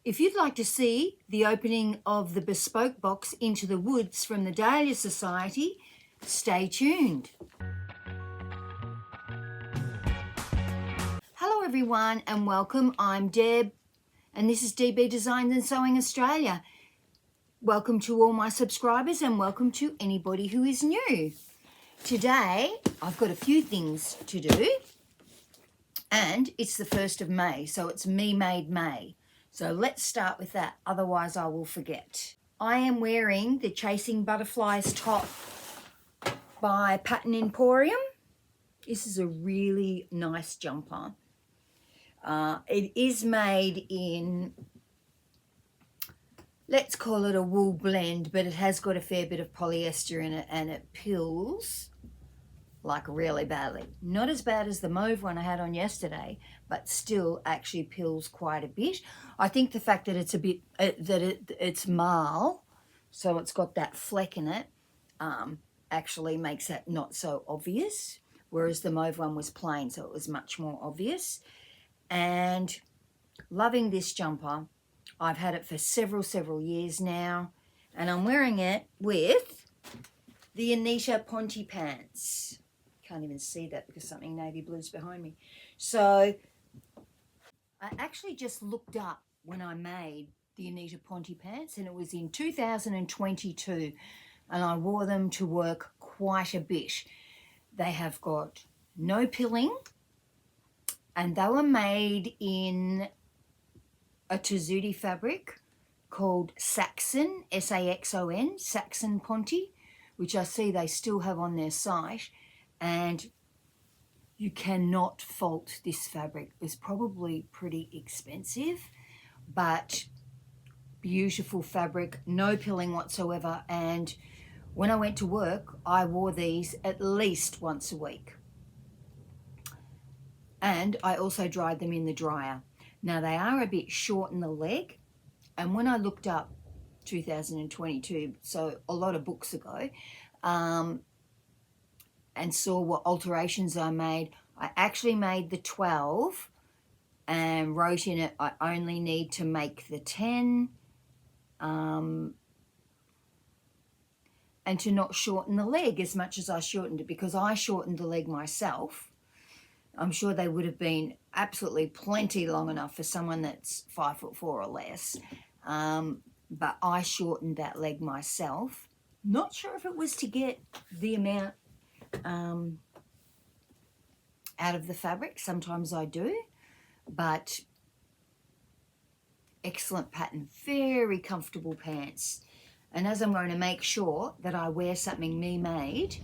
If you'd like to see the opening of the Bespoke Box into the woods from the Dahlia Society, stay tuned. Hello everyone and welcome. I'm Deb and this is DB Designs and Sewing Australia. Welcome to all my subscribers and welcome to anybody who is new. Today I've got a few things to do and it's the 1st of May, so it's Me Made May. So let's start with that, otherwise I will forget. I am wearing the Chasing Butterflies top by Pattern Emporium. This is a really nice jumper. It is made in, let's call it a wool blend, but it has got a fair bit of polyester in it and it pills like really badly. Not as bad as the mauve one I had on yesterday, but still actually pills quite a bit. I think the fact that it's a bit, it's marl, so it's got that fleck in it, actually makes that not so obvious, whereas the mauve one was plain, so it was much more obvious. And loving this jumper. I've had it for several years now, and I'm wearing it with the Anita Ponte pants. Can't even see that because something navy blue's behind me. So I actually just looked up when I made the Anita Ponte pants, and it was in 2022, and I wore them to work quite a bit. They have got no pilling, and they were made in a Tessuti fabric called Saxon, S-A-X-O-N, Saxon Ponte, which I see they still have on their site. And you cannot fault this fabric. It was probably pretty expensive, but beautiful fabric, no pilling whatsoever. And when I went to work, I wore these at least once a week. And I also dried them in the dryer. Now they are a bit short in the leg. And when I looked up 2022, so a lot of books ago, and saw what alterations I made, I actually made the 12 and wrote in it, I only need to make the 10, and to not shorten the leg as much as I shortened it, because I shortened the leg myself. I'm sure they would have been absolutely plenty long enough for someone that's 5'4" or less. But I shortened that leg myself. Not sure if it was to get the amount out of the fabric. Sometimes I do, but excellent pattern, very comfortable pants. And as I'm going to make sure that I wear something me made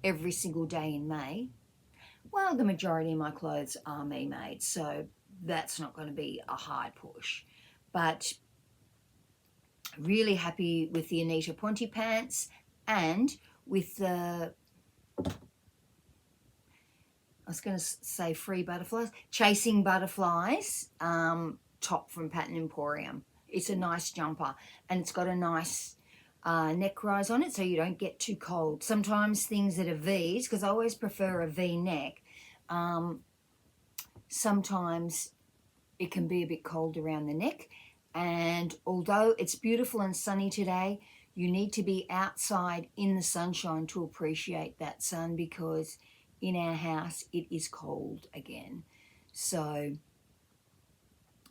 every single day in May, well, the majority of my clothes are me made, so that's not going to be a high push. But really happy with the Anita Ponte pants and with the, I was going to say Free Butterflies, Chasing Butterflies top from Pattern Emporium. It's a nice jumper and it's got a nice neck rise on it so you don't get too cold. Sometimes things that are V's, because I always prefer a V neck, sometimes it can be a bit cold around the neck. And although it's beautiful and sunny today, you need to be outside in the sunshine to appreciate that sun, because in our house it is cold again. So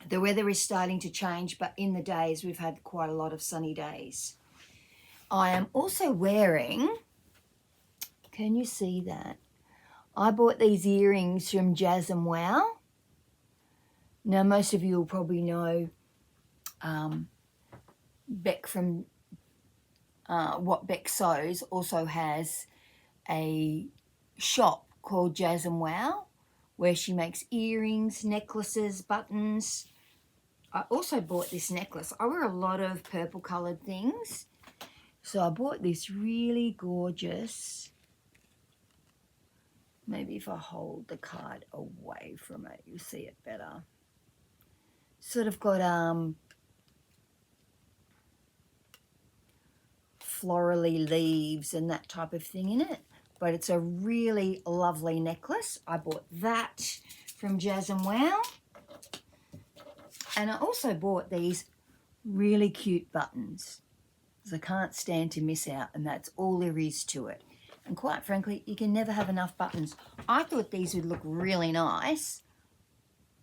the weather is starting to change, but in the days we've had quite a lot of sunny days. I am also wearing, can you see that? I bought these earrings from Jazz and Wow. Now most of you will probably know Beck from What Beck Sews also has a shop called Jazz and Wow, where she makes earrings, necklaces, buttons. I also bought this necklace. I wear a lot of purple coloured things, so I bought this really gorgeous, maybe if I hold the card away from it you'll see it better, sort of got florally leaves and that type of thing in it, but it's a really lovely necklace. I bought that from Jazz and Wow. And I also bought these really cute buttons, because I can't stand to miss out, and that's all there is to it. And quite frankly, you can never have enough buttons. I thought these would look really nice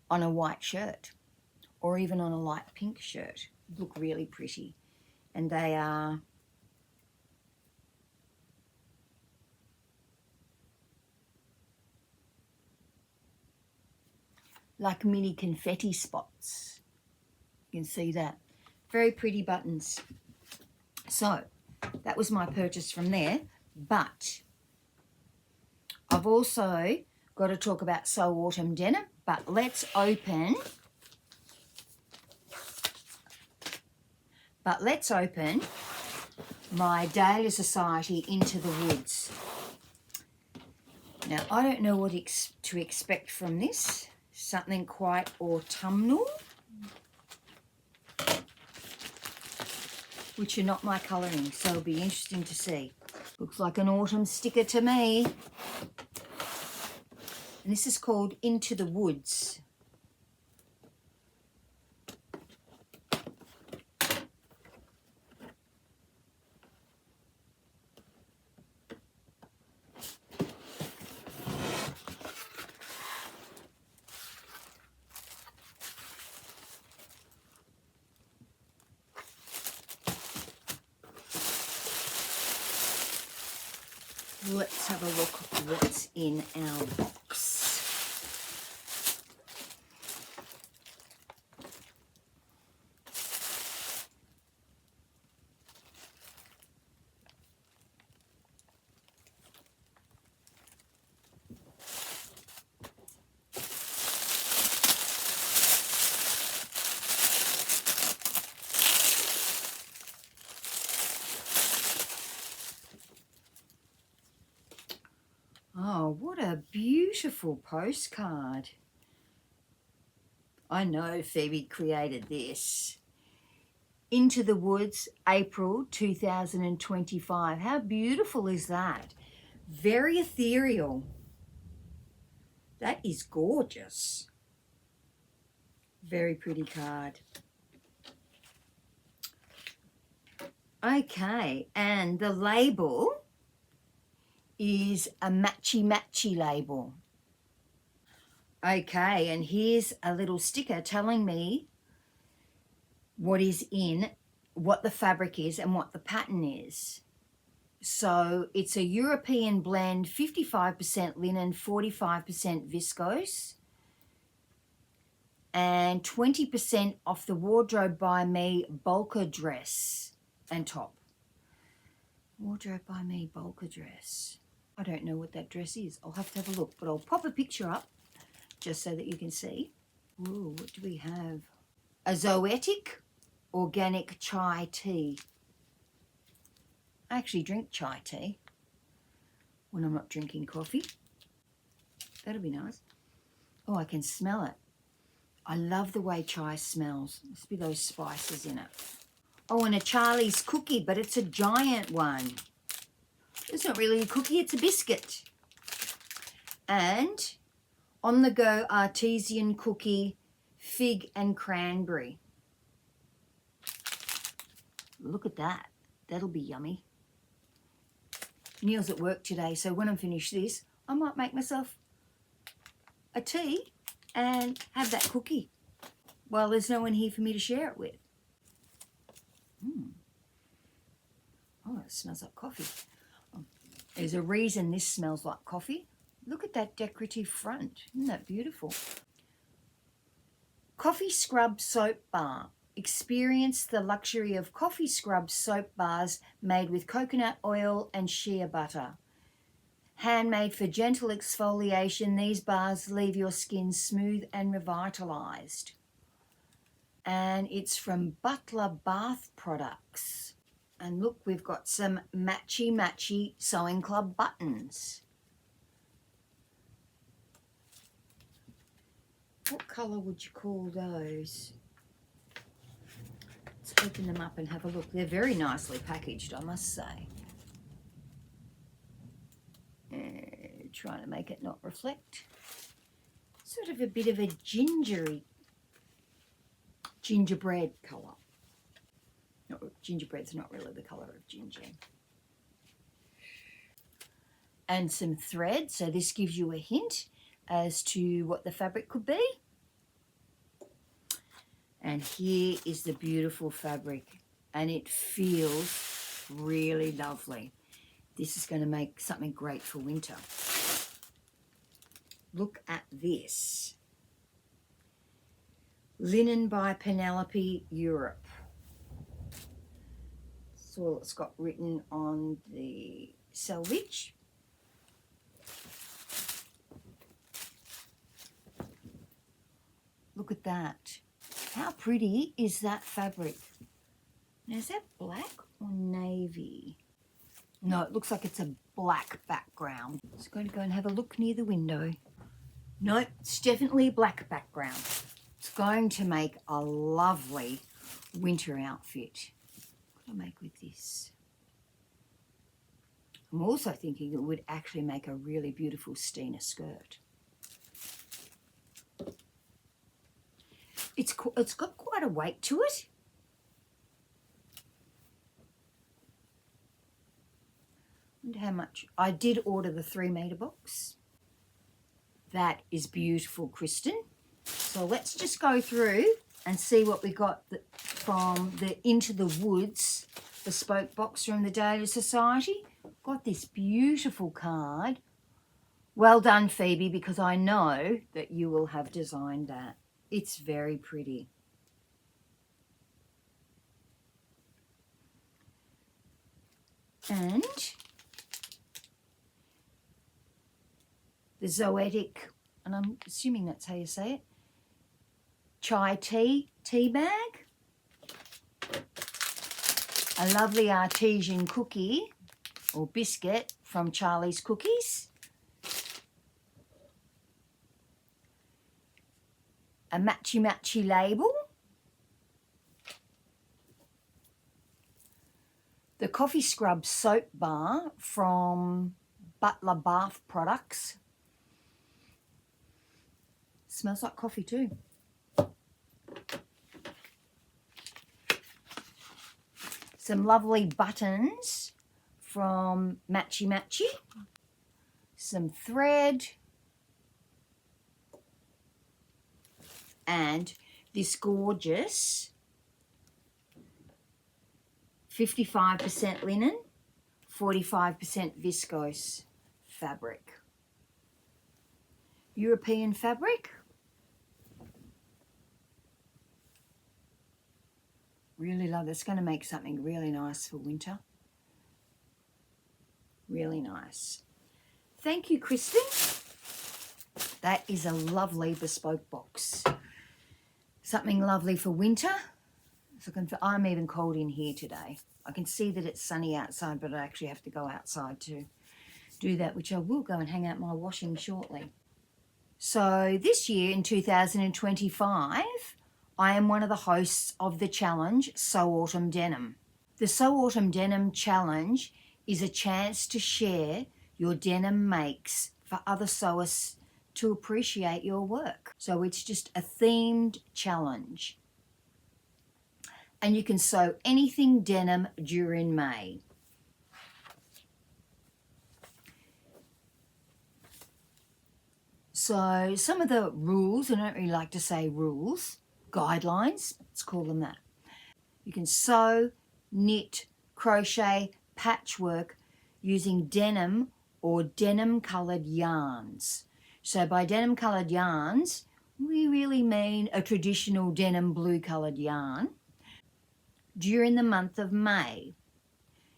on a white shirt, or even on a light pink shirt. Look really pretty. And they are like mini confetti spots. You can see that. Very pretty buttons. So that was my purchase from there. But I've also got to talk about Sew Autumn Denim. But let's open my Dahlia Society Into the Woods. Now, I don't know what to expect from this. Something quite autumnal, which are not my colouring, so it'll be interesting to see. Looks like an autumn sticker to me. And this is called Into the Woods. Let's have a look at what's in our box. Oh, what a beautiful postcard. I know Phoebe created this. Into the Woods, April 2025. How beautiful is that? Very ethereal. That is gorgeous. Very pretty card. Okay, and the label is a matchy label. Okay, and here's a little sticker telling me what is in, what the fabric is and what the pattern is. So it's a European blend, 55% linen, 45% viscose, and 20% off the Wardrobe by Me Bulka dress and top. Wardrobe by Me Bulka dress. I don't know what that dress is. I'll have to have a look, but I'll pop a picture up just so that you can see. Ooh, what do we have? A Zoetic organic chai tea. I actually drink chai tea when I'm not drinking coffee. That'll be nice. Oh, I can smell it. I love the way chai smells. Must be those spices in it. Oh, and a Charlie's cookie, but it's a giant one. It's not really a cookie, it's a biscuit. And On the Go Artesian Cookie, Fig and Cranberry. Look at that. That'll be yummy. Neil's at work today, so when I'm finished this, I might make myself a tea and have that cookie while there's no one here for me to share it with. Oh, it smells like coffee. Oh, there's a reason this smells like coffee. Look at that decorative front. Isn't that beautiful? Coffee Scrub Soap Bar. Experience the luxury of coffee scrub soap bars made with coconut oil and shea butter. Handmade for gentle exfoliation, these bars leave your skin smooth and revitalized. And it's from Butler Bath Products. And look, we've got some matchy Sewing Club buttons. What colour would you call those? Let's open them up and have a look. They're very nicely packaged, I must say. Trying to make it not reflect. Sort of a bit of a gingery. gingerbread colour. No, gingerbread's not really the colour of ginger. And some thread, so this gives you a hint as to what the fabric could be. And here is the beautiful fabric, and it feels really lovely. This is going to make something great for winter. Look at this. Linen by Penelope, Europe. That's all it's got written on the selvage. Look at that. How pretty is that fabric? Now, is that black or navy? No, it looks like it's a black background. Just going to go and have a look near the window. No, it's definitely a black background. It's going to make a lovely winter outfit. What do I make with this? I'm also thinking it would actually make a really beautiful Stina skirt. It's got quite a weight to it. I wonder how much. I did order the 3-metre box. That is beautiful, Kristen. So let's just go through and see what we got from the Into the Woods bespoke box from the Dalia Society. Got this beautiful card. Well done, Phoebe, because I know that you will have designed that. It's very pretty. And the Zoetic, and I'm assuming that's how you say it, chai tea bag. A lovely artesian cookie or biscuit from Charlie's Cookies. A matchy label. The Coffee Scrub soap bar from Butler Bath Products. Smells like coffee too. Some lovely buttons from Matchy. Some thread. And this gorgeous 55% linen, 45% viscose fabric. European fabric. Really love this. It's going to make something really nice for winter. Really nice. Thank you, Kristen. That is a lovely bespoke box. Something lovely for winter. So I'm even cold in here today. I can see that it's sunny outside, but I actually have to go outside to do that, which I will go and hang out my washing shortly. So this year in 2025, I am one of the hosts of the challenge Sew Autumn Denim. The Sew Autumn Denim challenge is a chance to share your denim makes for other sewists to appreciate your work. So it's just a themed challenge. And you can sew anything denim during May. So some of the rules, I don't really like to say rules, guidelines, let's call them that. You can sew, knit, crochet, patchwork using denim or denim coloured yarns. So by denim coloured yarns, we really mean a traditional denim blue coloured yarn. During the month of May,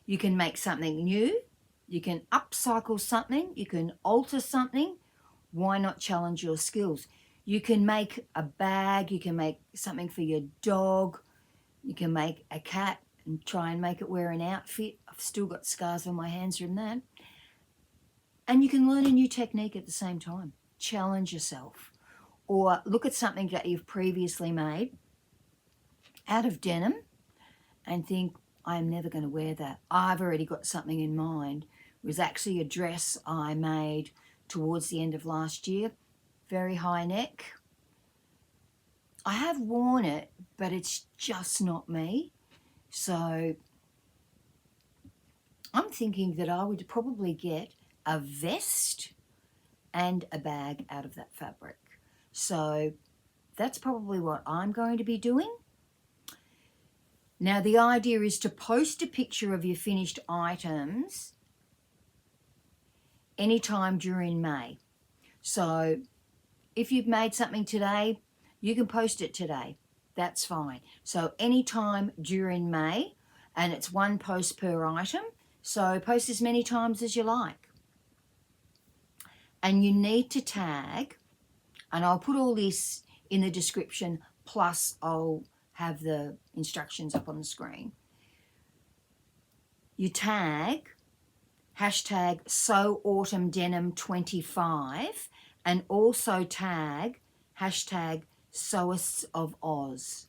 you can make something new, you can upcycle something, you can alter something. Why not challenge your skills? You can make a bag, you can make something for your dog, you can make a cat and try and make it wear an outfit. I've still got scars on my hands from that. And you can learn a new technique at the same time. Challenge yourself. Or look at something that you've previously made out of denim and think, I'm never going to wear that. I've already got something in mind. It was actually a dress I made towards the end of last year. Very high neck. I have worn it, but it's just not me. So I'm thinking that I would probably get a vest and a bag out of that fabric. So that's probably what I'm going to be doing. Now the idea is to post a picture of your finished items anytime during May. So if you've made something today, you can post it today. That's fine. So anytime during May, and it's one post per item. So post as many times as you like. And you need to tag, and I'll put all this in the description, plus I'll have the instructions up on the screen. You tag hashtag Sew Autumn Denim 25 and also tag hashtag Sewists of Oz.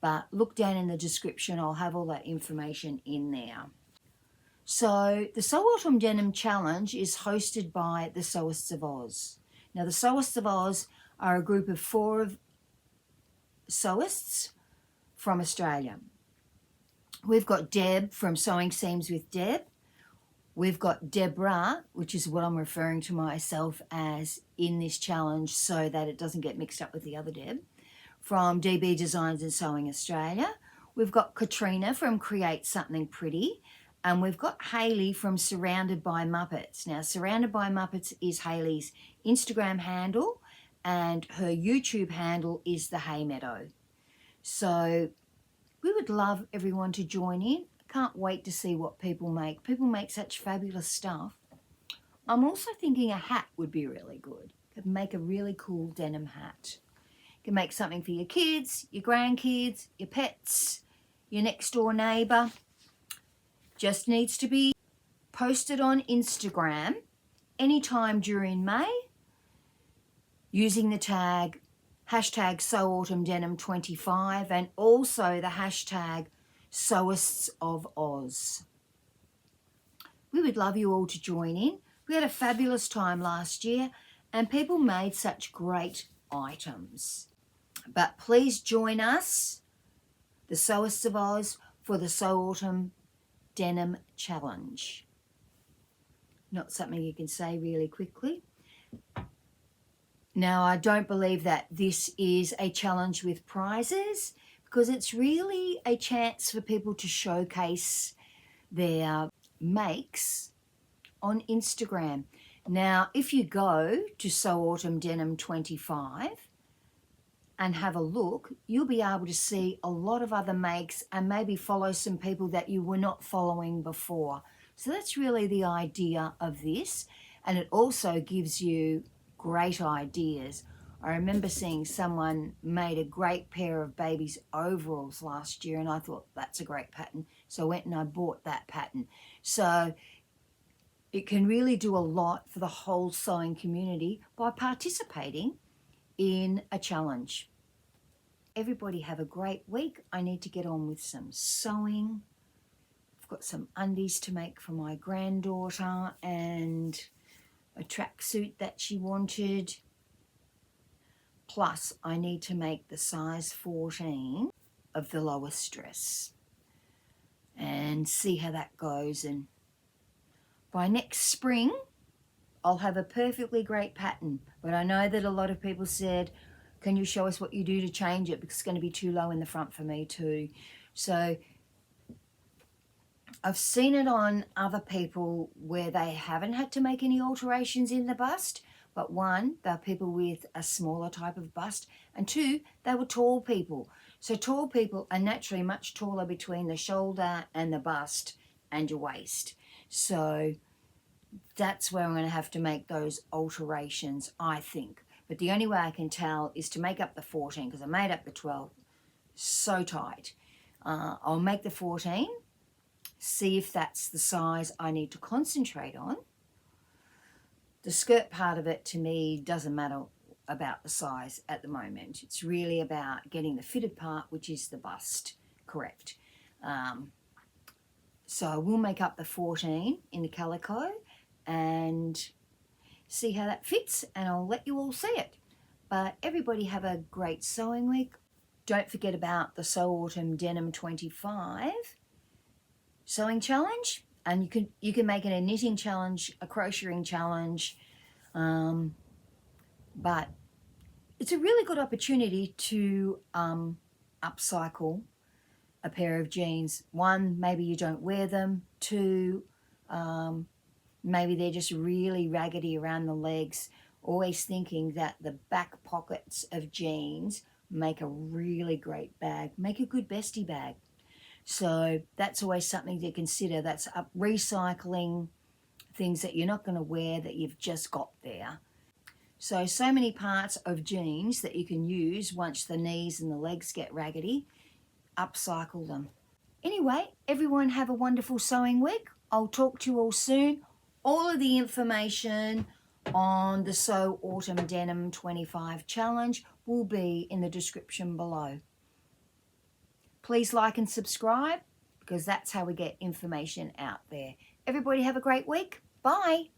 But look down in the description, I'll have all that information in there. So the Sew Autumn Denim Challenge is hosted by the Sewists of Oz. Now the Sewists of Oz are a group of 4 sewists from Australia. We've got Deb from Sewing Seams with Deb. We've got Deborah, which is what I'm referring to myself as in this challenge so that it doesn't get mixed up with the other Deb, from DB Designs and Sewing Australia. We've got Katrina from Create Something Pretty. And we've got Hayley from Surrounded by Muppets. Now, Surrounded by Muppets is Hayley's Instagram handle, and her YouTube handle is The Hay Meadow. So we would love everyone to join in. Can't wait to see what people make. People make such fabulous stuff. I'm also thinking a hat would be really good. Could make a really cool denim hat. You can make something for your kids, your grandkids, your pets, your next door neighbour. Just needs to be posted on Instagram anytime during May using the tag hashtag Sew Autumn Denim 25 and also the hashtag Sewists of Oz. We would love you all to join in. We had a fabulous time last year and people made such great items. But please join us, the Sewists of Oz, for the Sew Autumn Denim Challenge. Not something you can say really quickly. Now, I don't believe that this is a challenge with prizes because it's really a chance for people to showcase their makes on Instagram. Now, if you go to Sew Autumn Denim 25 and have a look, you'll be able to see a lot of other makes and maybe follow some people that you were not following before. So that's really the idea of this. And it also gives you great ideas. I remember seeing someone made a great pair of babies' overalls last year and I thought that's a great pattern. So I went and I bought that pattern. So it can really do a lot for the whole sewing community by participating in a challenge. Everybody have a great week. I need to get on with some sewing. I've got some undies to make for my granddaughter and a tracksuit that she wanted. Plus, I need to make the size 14 of the lowest dress and see how that goes. And by next spring, I'll have a perfectly great pattern. But I know that a lot of people said, can you show us what you do to change it? Because it's going to be too low in the front for me too. So I've seen it on other people where they haven't had to make any alterations in the bust. But one, they're people with a smaller type of bust. And two, they were tall people. So tall people are naturally much taller between the shoulder and the bust and your waist. So that's where I'm going to have to make those alterations, I think. But the only way I can tell is to make up the 14 because I made up the 12 so tight. I'll make the 14, see if that's the size I need to concentrate on. The skirt part of it to me doesn't matter about the size at the moment. It's really about getting the fitted part, which is the bust, correct. So I will make up the 14 in the calico and see how that fits, and I'll let you all see it. But everybody have a great sewing week. Don't forget about the Sew Autumn Denim 25 sewing challenge, and you can make it a knitting challenge, a crocheting challenge, but it's a really good opportunity to upcycle a pair of jeans. One, maybe you don't wear them. Two, maybe they're just really raggedy around the legs. Always thinking that the back pockets of jeans make a really great bag, make a good bestie bag. So that's always something to consider. That's recycling things that you're not going to wear that you've just got there. So many parts of jeans that you can use once the knees and the legs get raggedy. Upcycle them. Anyway, everyone have a wonderful sewing week. I'll talk to you all soon. All of the information on the Sew Autumn Denim 25 challenge will be in the description below. Please like and subscribe, because that's how we get information out there. Everybody have a great week. Bye.